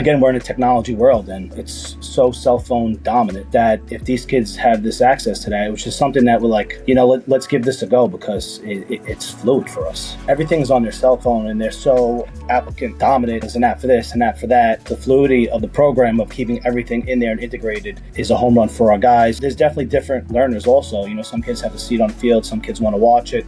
again, we're in a technology world and it's so cell phone dominant that if these kids have this access to that, which is something that we're like, let's give this a go because it's fluid for us. Everything's on their cell phone and they're so applicant dominant. There's an app for this, an app for that. The fluidity of the program of keeping everything in there and integrated is a home run for our guys. There's definitely different learners also. Some kids have a seat on the field, some kids want to watch it.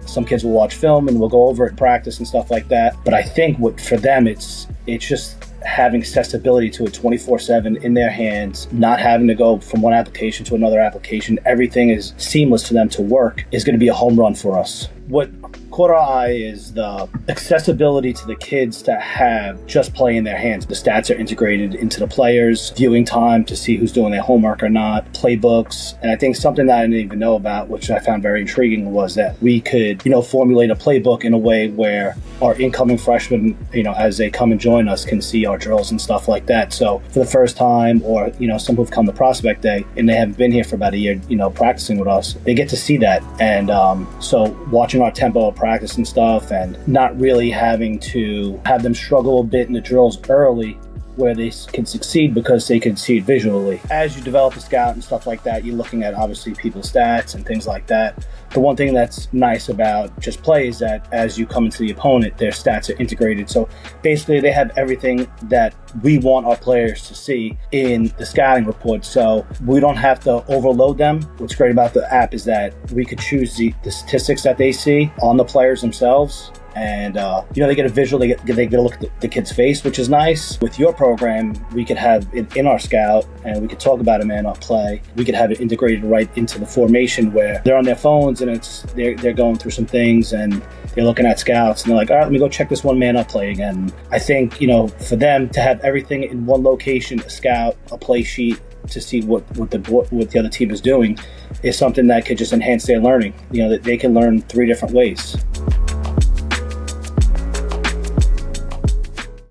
Some kids will watch film and we'll go over it in practice and stuff like that. But I think for them, it's just having accessibility to it 24/7 in their hands, not having to go from one application to another application. Everything is seamless for them to work is going to be a home run for us. What caught our eye is the accessibility to the kids to have just play in their hands. The stats are integrated into the players, viewing time to see who's doing their homework or not, playbooks. And I think something that I didn't even know about, which I found very intriguing, was that we could, formulate a playbook in a way where our incoming freshmen, as they come and join us, can see our drills and stuff like that. So for the first time, or, some who've come to prospect day and they haven't been here for about a year, practicing with us, they get to see that. And so watching our tempo of practice and stuff and not really having to have them struggle a bit in the drills early where they can succeed because they can see it visually. As you develop a scout and stuff like that, you're looking at obviously people's stats and things like that. The one thing that's nice about just play is that as you come into the opponent, their stats are integrated. So basically they have everything that we want our players to see in the scouting report. So we don't have to overload them. What's great about the app is that we could choose the statistics that they see on the players themselves. And, they get a visual, they get a look at the kid's face, which is nice. With your program, we could have it in our scout and we could talk about a man-up play. We could have it integrated right into the formation where they're on their phones and they're going through some things and they're looking at scouts and they're like, all right, let me go check this one man-up play again. I think, for them to have everything in one location, a scout, a play sheet, to see what the other team is doing is something that could just enhance their learning. That they can learn 3 different ways.